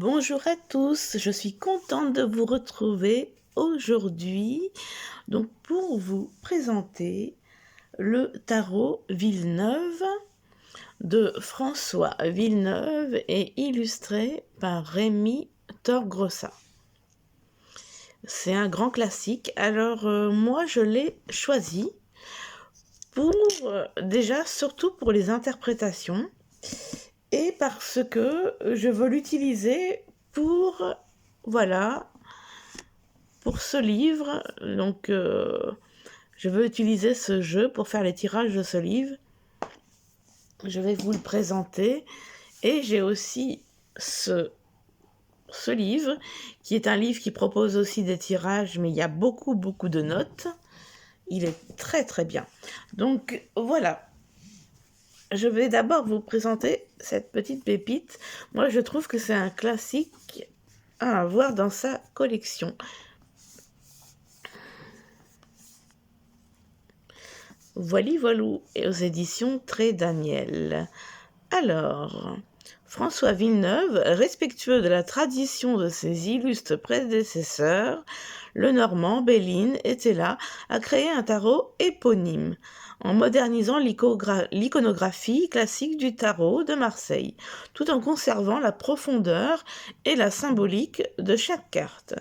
Bonjour à tous, je suis contente de vous retrouver aujourd'hui pour vous présenter le tarot Villeneuve de François Villeneuve et illustré par Rémi Torgrossa. C'est un grand classique, alors moi je l'ai choisi pour déjà surtout pour les interprétations et parce que je veux l'utiliser pour pour ce livre. Donc je veux utiliser ce jeu pour faire les tirages de ce livre. Je vais vous le présenter et j'ai aussi ce livre qui est un livre qui propose aussi des tirages, mais il y a beaucoup de notes. Il est très très bien. Donc voilà. Je vais d'abord vous présenter cette petite pépite. Moi, je trouve que c'est un classique à avoir dans sa collection. Voilou et aux éditions Très Daniel. Alors, François Villeneuve, respectueux de la tradition de ses illustres prédécesseurs, le Normand Béline était là à créer un tarot éponyme, en modernisant l'iconographie classique du tarot de Marseille, tout en conservant la profondeur et la symbolique de chaque carte.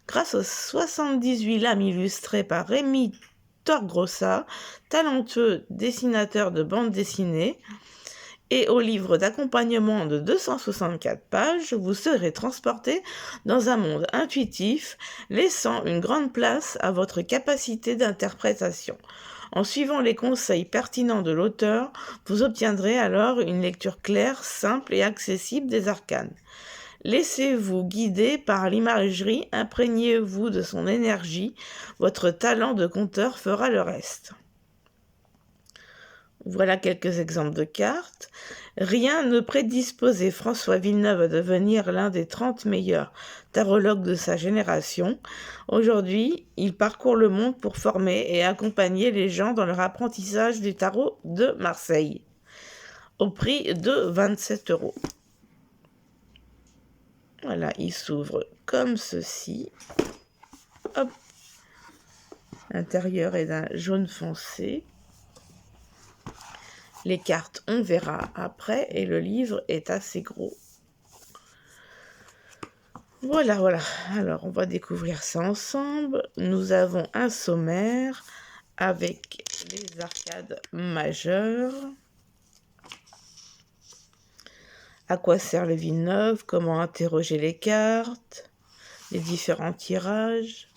Grâce aux 78 lames illustrées par Rémi Torgrossa, talentueux dessinateur de bande dessinée, et au livre d'accompagnement de 264 pages, vous serez transporté dans un monde intuitif, laissant une grande place à votre capacité d'interprétation. En suivant les conseils pertinents de l'auteur, vous obtiendrez alors une lecture claire, simple et accessible des arcanes. Laissez-vous guider par l'imagerie, imprégnez-vous de son énergie, votre talent de conteur fera le reste. Voilà quelques exemples de cartes. Rien ne prédisposait François Villeneuve à devenir l'un des 30 meilleurs tarologues de sa génération. Aujourd'hui, il parcourt le monde pour former et accompagner les gens dans leur apprentissage du tarot de Marseille, au prix de 27 €. Voilà, il s'ouvre comme ceci. Hop. L'intérieur est d'un jaune foncé. Les cartes, on verra après, et le livre est assez gros. Voilà. Alors, on va découvrir ça ensemble. Nous avons un sommaire avec les arcades majeures. À quoi sert le Villeneuve? Comment interroger les cartes? Les différents tirages,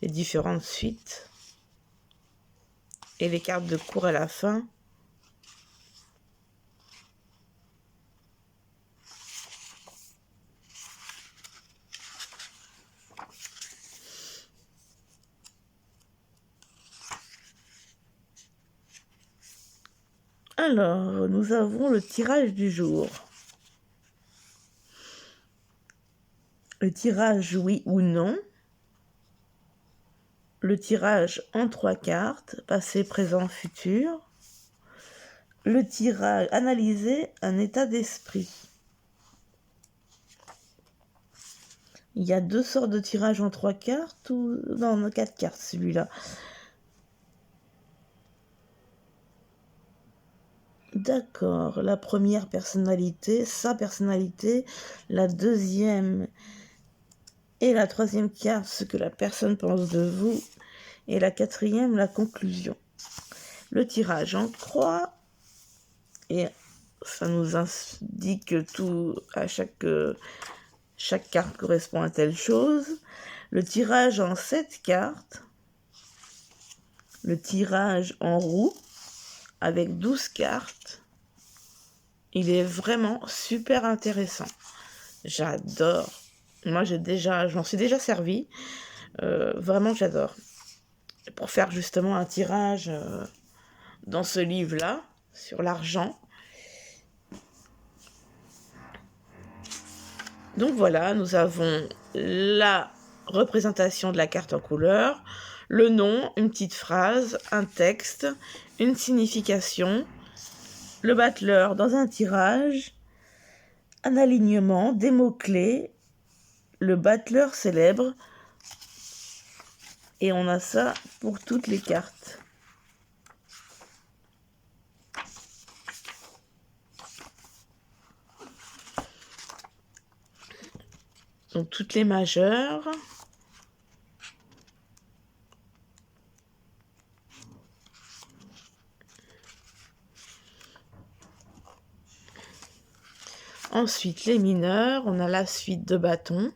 les différentes suites. Et les cartes de cours à la fin. Alors, nous avons le tirage du jour. Le tirage oui ou non. Le tirage en 3 cartes, passé, présent, futur. Le tirage, analyser un état d'esprit. Il y a 2 sortes de tirages en 3 cartes ou non, 4 cartes celui-là. D'accord, la première personnalité, sa personnalité, la deuxième et la troisième carte, ce que la personne pense de vous, et la quatrième, la conclusion. Le tirage en croix, et ça nous indique tout à chaque carte correspond à telle chose. Le tirage en 7 cartes, le tirage en roue avec 12 cartes. Il est vraiment super intéressant. J'adore. Moi, j'en suis déjà servi. Vraiment, j'adore. Pour faire justement un tirage dans ce livre-là, sur l'argent. Donc voilà, nous avons la représentation de la carte en couleur, le nom, une petite phrase, un texte, une signification, le battleur dans un tirage, un alignement, des mots-clés, le battleur célèbre. Et on a ça pour toutes les cartes. Donc toutes les majeures. Ensuite, les mineurs, on a la suite de bâtons.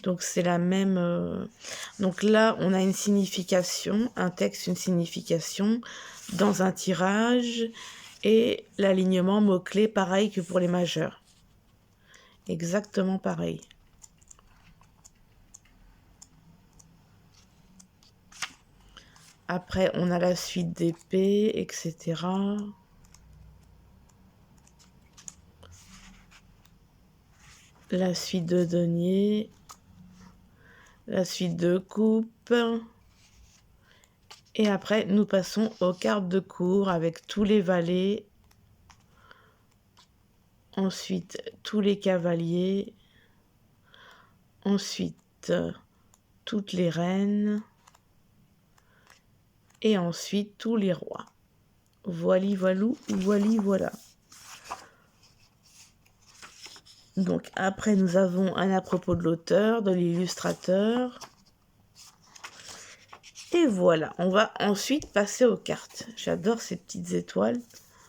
Donc c'est la même... Donc là, on a une signification, un texte, une signification dans un tirage et l'alignement mot-clé pareil que pour les majeurs. Exactement pareil. Après, on a la suite d'épée, etc. La suite de denier. La suite de coupe. Et après, nous passons aux cartes de cour avec tous les valets. Ensuite, tous les cavaliers. Ensuite, toutes les reines. Et ensuite, tous les rois. Voili, voilou, voili, voilà. Donc après, nous avons un à propos de l'auteur, de l'illustrateur. Et voilà, on va ensuite passer aux cartes. J'adore ces petites étoiles.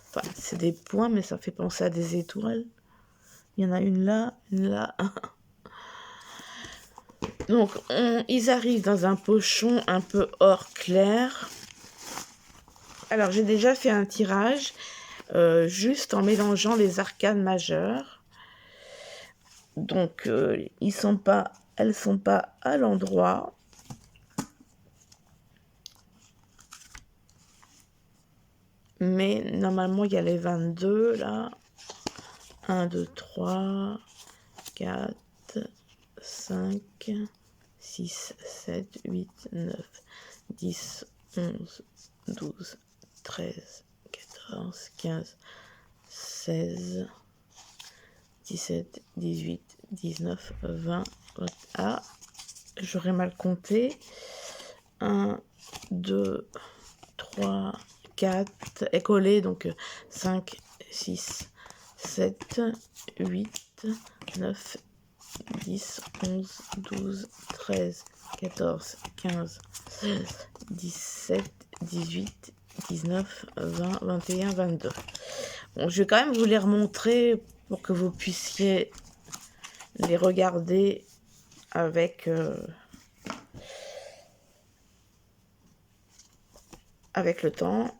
Enfin, c'est des points, mais ça fait penser à des étoiles. Il y en a une là, une là. Donc, ils arrivent dans un pochon un peu or clair. Alors, j'ai déjà fait un tirage, juste en mélangeant les arcanes majeures. Donc, elles sont pas à l'endroit. Mais normalement, il y a les 22 là. 1, 2, 3, 4, 5, 6, 7, 8, 9, 10, 11, 12, 13, 14, 15, 16, 17, 18, 19, 20. Ah, j'aurais mal compté. 1, 2, 3, 4, est collé, donc 5, 6, 7, 8, 9, 10, 11, 12, 13, 14, 15, 16, 17, 18, 19, 20, 21, 22. Bon, je vais quand même vous les remontrer pour que vous puissiez les regarder avec le temps.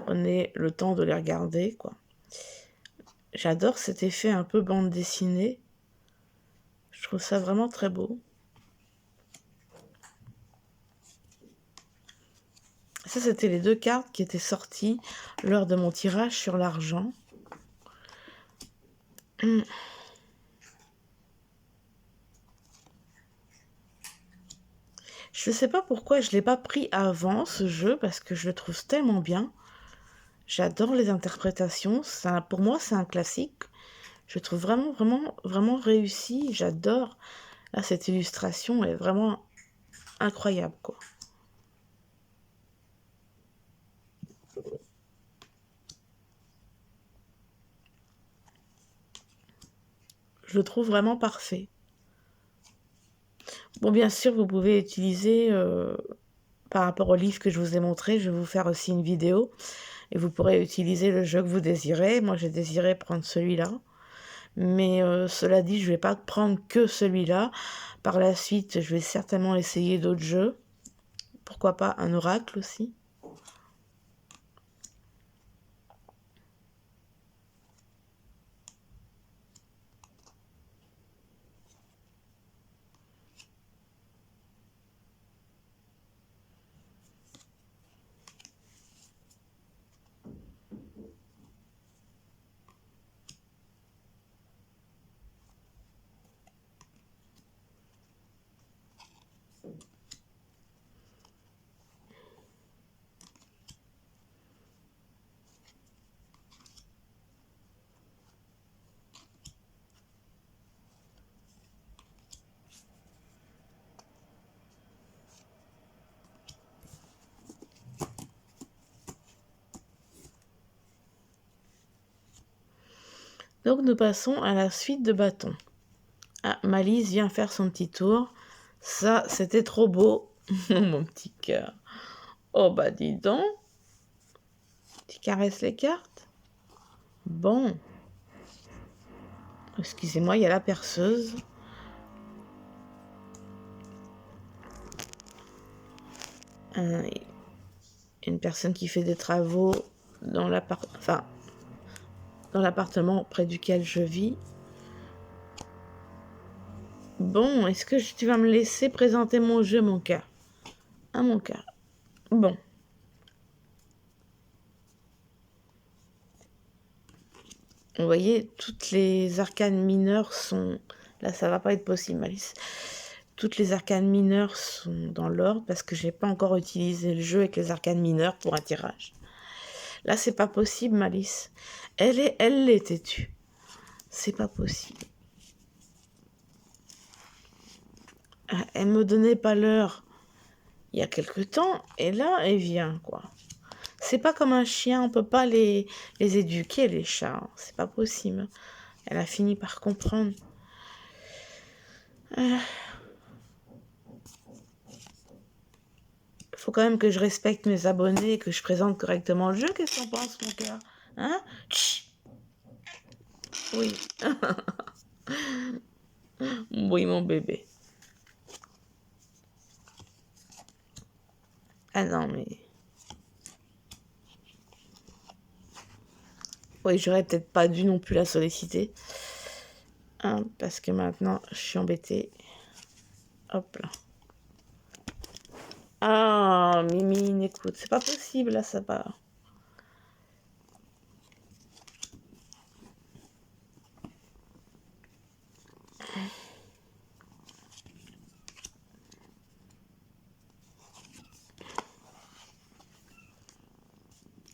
Prenez le temps de les regarder, quoi. J'adore cet effet un peu bande dessinée. Je trouve ça vraiment très beau. Ça, c'était les 2 cartes qui étaient sorties lors de mon tirage sur l'argent. Je ne sais pas pourquoi je ne l'ai pas pris avant, ce jeu, parce que je le trouve tellement bien. J'adore les interprétations. Pour moi, c'est un classique. Je trouve vraiment, vraiment, vraiment réussi. J'adore. Là, cette illustration est vraiment incroyable, quoi. Je le trouve vraiment parfait. Bon, bien sûr, vous pouvez utiliser, par rapport au livre que je vous ai montré, je vais vous faire aussi une vidéo. Et vous pourrez utiliser le jeu que vous désirez. Moi, j'ai désiré prendre celui-là. Mais cela dit, je ne vais pas prendre que celui-là. Par la suite, je vais certainement essayer d'autres jeux. Pourquoi pas un oracle aussi. Donc nous passons à la suite de bâtons. Ah, Malice vient faire son petit tour. Ça, c'était trop beau. Mon petit cœur. Oh bah dis donc. Tu caresses les cartes? Bon. Excusez-moi, il y a la perceuse. Une personne qui fait des travaux dans l'appartement près duquel je vis. Bon, est-ce que tu vas me laisser présenter mon jeu, mon cœur? Hein, mon cœur? Bon. Vous voyez, toutes les arcanes mineures sont... Là, ça va pas être possible, Malice. Toutes les arcanes mineures sont dans l'ordre parce que j'ai pas encore utilisé le jeu avec les arcanes mineures pour un tirage. Là, c'est pas possible, Malice. Elle l'est têtue. C'est pas possible. Elle me donnait pas l'heure il y a quelque temps et là, elle vient, quoi. C'est pas comme un chien, on peut pas les éduquer, les chats. Hein. C'est pas possible. Elle a fini par comprendre. Faut quand même que je respecte mes abonnés et que je présente correctement le jeu. Qu'est-ce que t'en penses, mon cœur? Hein? Tch. Oui. Oui, mon bébé. Ah non, mais... Oui, j'aurais peut-être pas dû non plus la solliciter. Hein, parce que maintenant, je suis embêtée. Hop là. Ah, Mimine, écoute, c'est pas possible, là, ça va.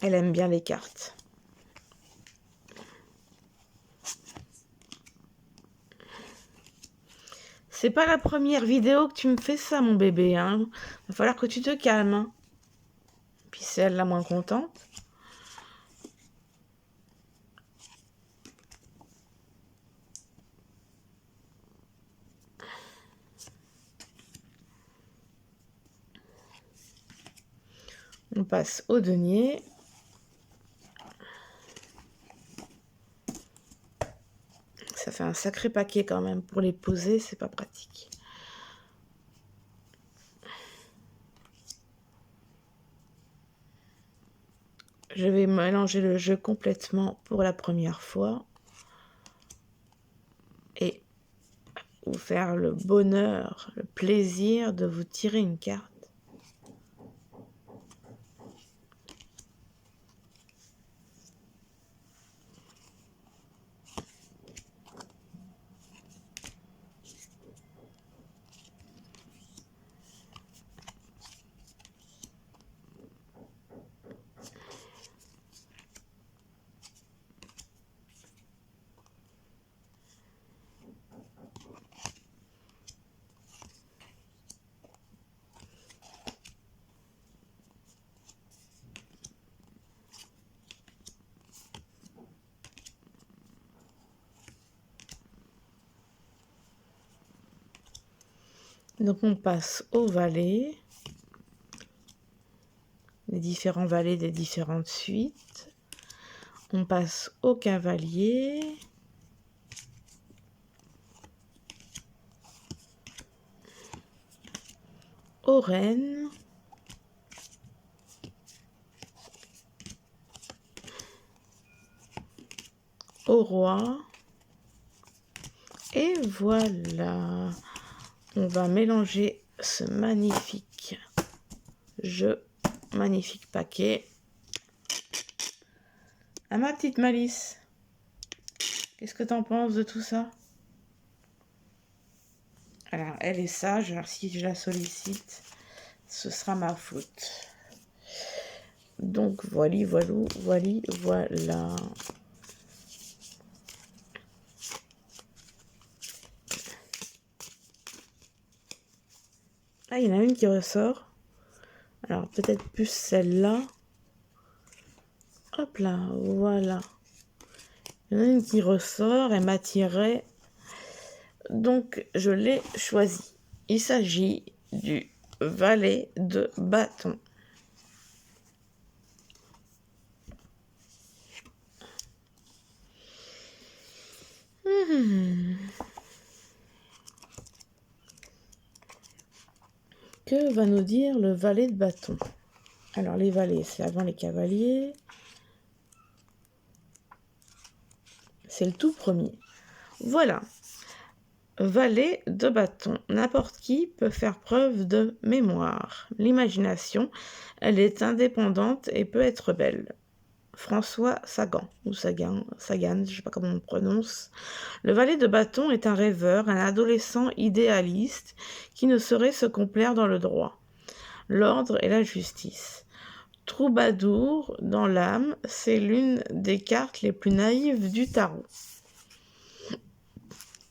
Elle aime bien les cartes. C'est pas la première vidéo que tu me fais ça, mon bébé, hein. Va falloir que tu te calmes, hein. Puis c'est elle la moins contente. On passe au denier. Ça fait un sacré paquet quand même. Pour les poser, c'est pas pratique. Je vais mélanger le jeu complètement pour la première fois. Et vous faire le bonheur, le plaisir de vous tirer une carte. Donc on passe aux valets, les différents valets des différentes suites. On passe au cavalier. Aux reines. Au roi. Et voilà. On va mélanger ce magnifique jeu, magnifique paquet. À ma petite Malice, qu'est-ce que t'en penses de tout ça? Alors, elle est sage, alors si je la sollicite, ce sera ma faute. Donc, voilà. Ah, il y en a une qui ressort. Alors, peut-être plus celle-là. Hop là, voilà. Il y en a une qui ressort, elle m'attirait. Donc, je l'ai choisi. Il s'agit du valet de bâton. Que va nous dire le valet de bâton? Alors, les valets, c'est avant les cavaliers. C'est le tout premier. Voilà. Valet de bâton. N'importe qui peut faire preuve de mémoire. L'imagination, elle est indépendante et peut être belle. François Sagan, ou Sagan, je ne sais pas comment on prononce. Le valet de bâton est un rêveur, un adolescent idéaliste qui ne saurait se complaire dans le droit, l'ordre et la justice. Troubadour dans l'âme, c'est l'une des cartes les plus naïves du tarot.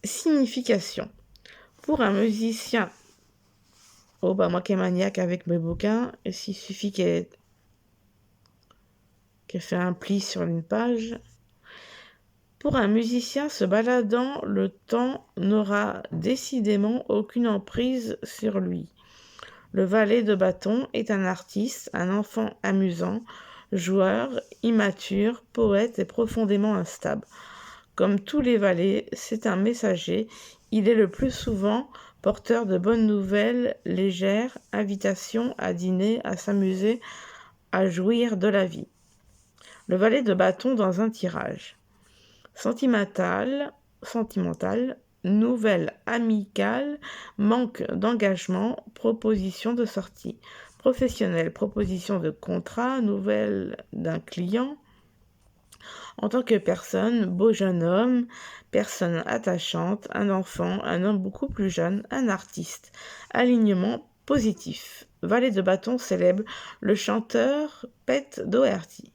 Signification. Pour un musicien, oh bah moi qui est maniaque avec mes bouquins, il suffit qu'elle fait un pli sur une page. Pour un musicien se baladant, le temps n'aura décidément aucune emprise sur lui. Le valet de bâton est un artiste, un enfant amusant, joueur, immature, poète et profondément instable. Comme tous les valets, c'est un messager. Il est le plus souvent porteur de bonnes nouvelles légères, invitations à dîner, à s'amuser, à jouir de la vie. Le valet de bâton dans un tirage. Sentimental, nouvelle amicale, manque d'engagement, proposition de sortie. Professionnel, proposition de contrat, nouvelle d'un client. En tant que personne, beau jeune homme, personne attachante, un enfant, un homme beaucoup plus jeune, un artiste. Alignement positif. Valet de bâton célèbre le chanteur Pete Doherty.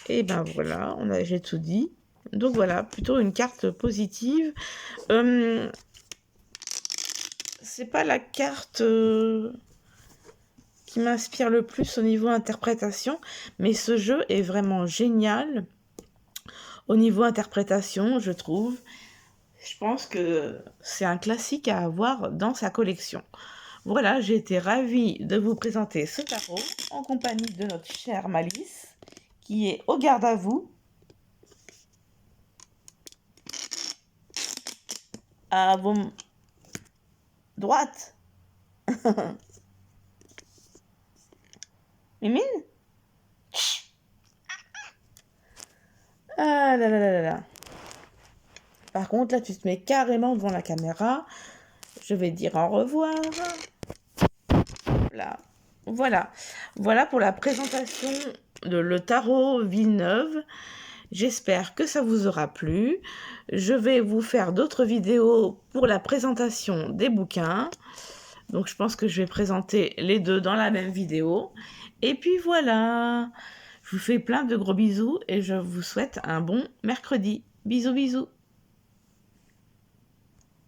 Et ben voilà, j'ai tout dit. Donc voilà, plutôt une carte positive. C'est pas la carte qui m'inspire le plus au niveau interprétation, mais ce jeu est vraiment génial. Au niveau interprétation, je trouve. Je pense que c'est un classique à avoir dans sa collection. Voilà, j'ai été ravie de vous présenter ce tarot en compagnie de notre chère Malice, qui est au garde à vous. À vos droites. Mimine? Ah là là là là. Par contre, là, tu te mets carrément devant la caméra. Je vais dire au revoir. Là. Voilà. Voilà pour la présentation de le tarot Villeneuve. J'espère que ça vous aura plu. Je vais vous faire d'autres vidéos pour la présentation des bouquins. Donc, je pense que je vais présenter les deux dans la même vidéo. Et puis voilà. Je vous fais plein de gros bisous et je vous souhaite un bon mercredi. Bisous, bisous.